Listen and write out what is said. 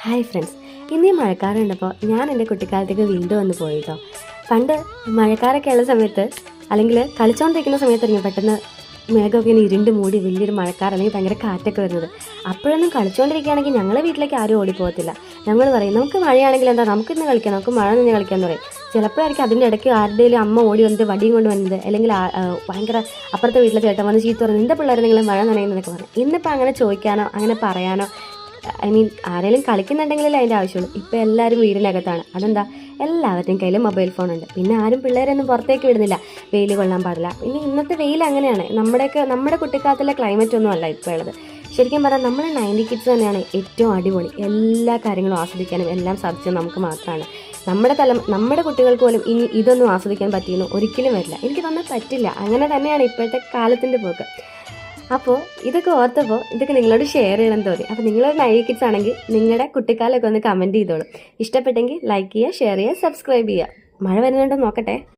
Hi friends, ഇന്ന് ഈ മഴക്കാലം കണ്ടപ്പോൾ ഞാൻ എൻ്റെ കുട്ടിക്കാലത്തേക്ക് വീണ്ടും വന്ന് പോയി കേട്ടോ. പണ്ട് മഴക്കാലൊക്കെ ഉള്ള സമയത്ത് അല്ലെങ്കിൽ കളിച്ചുകൊണ്ടിരിക്കുന്ന സമയത്തായിരിക്കും പെട്ടെന്ന് മേഘമൊക്കെ ഇങ്ങനെ ഇരുണ്ട് മൂടി വലിയൊരു മഴക്കാർ അല്ലെങ്കിൽ ഭയങ്കര കാറ്റൊക്കെ വരുന്നത്. അപ്പോഴൊന്നും കളിച്ചുകൊണ്ടിരിക്കുകയാണെങ്കിൽ ഞങ്ങളെ വീട്ടിലേക്ക് ആരും ഓടിപ്പോകത്തില്ല. ഞങ്ങൾ പറയും നമുക്ക് മഴയാണെങ്കിൽ എന്താ നമുക്കിന്ന് കളിക്കാം, നമുക്ക് മഴ നിന്ന് കളിക്കാമെന്ന് പറയും. ചിലപ്പോഴായിരിക്കും അതിൻ്റെ ഇടയ്ക്ക് ആരുടെയും അമ്മ ഓടി വന്നിട്ട് വടിയും കൊണ്ട് വന്നത്, അല്ലെങ്കിൽ ഭയങ്കര അപ്പുറത്തെ വീട്ടിലെ ചേട്ടൻ വന്ന് ചീത്ത പറഞ്ഞു നിൻ്റെ പിള്ളേർ നിങ്ങൾ മഴ നനയുന്നതൊക്കെ പറഞ്ഞു. ഇന്നിപ്പോൾ അങ്ങനെ ചോദിക്കാനോ അങ്ങനെ പറയാനോ ആരെങ്കിലും കളിക്കുന്നുണ്ടെങ്കിലല്ലേ അതിൻ്റെ ആവശ്യമുള്ളൂ. ഇപ്പോൾ എല്ലാവരും വീടിനകത്താണ്. അതെന്താ, എല്ലാവരുടെയും കയ്യിൽ മൊബൈൽ ഫോണുണ്ട്. പിന്നെ ആരും പിള്ളേരൊന്നും പുറത്തേക്ക് വിടുന്നില്ല, വെയിൽ കൊള്ളാൻ പാടില്ല. പിന്നെ ഇന്നത്തെ വെയിൽ അങ്ങനെയാണ്. നമ്മുടെ കുട്ടിക്കാലത്തിലെ ക്ലൈമറ്റ് ഒന്നും അല്ല ഇപ്പോൾ ഉള്ളത്. ശരിക്കും പറഞ്ഞാൽ നമ്മുടെ 90 കിഡ്സ് തന്നെയാണ് ഏറ്റവും അടിപൊളി. എല്ലാ കാര്യങ്ങളും ആസ്വദിക്കാനും എല്ലാം സാധിച്ചത് നമുക്ക് മാത്രമാണ്. നമ്മുടെ കുട്ടികൾക്ക് പോലും ഇനി ഇതൊന്നും ആസ്വദിക്കാൻ പറ്റിയെന്ന് ഒരിക്കലും വരില്ല. എനിക്ക് തോന്നുന്നത് പറ്റില്ല. അങ്ങനെ തന്നെയാണ് ഇപ്പോഴത്തെ കാലത്തിൻ്റെ പോക്ക്. അപ്പോൾ ഇതൊക്കെ ഓർത്തപ്പോൾ ഇതൊക്കെ നിങ്ങളോട് ഷെയർ ചെയ്യണം തോന്നി. അപ്പോൾ നിങ്ങളൊരു 90 കിഡ്സ് ആണെങ്കിൽ നിങ്ങളുടെ കുട്ടിക്കാലമൊക്കെ ഒന്ന് കമൻറ്റ് ചെയ്തോളൂ. ഇഷ്ടപ്പെട്ടെങ്കിൽ ലൈക്ക് ചെയ്യുക, ഷെയർ ചെയ്യുക, സബ്സ്ക്രൈബ് ചെയ്യുക. മഴ വരുന്നുണ്ടോ നോക്കട്ടെ.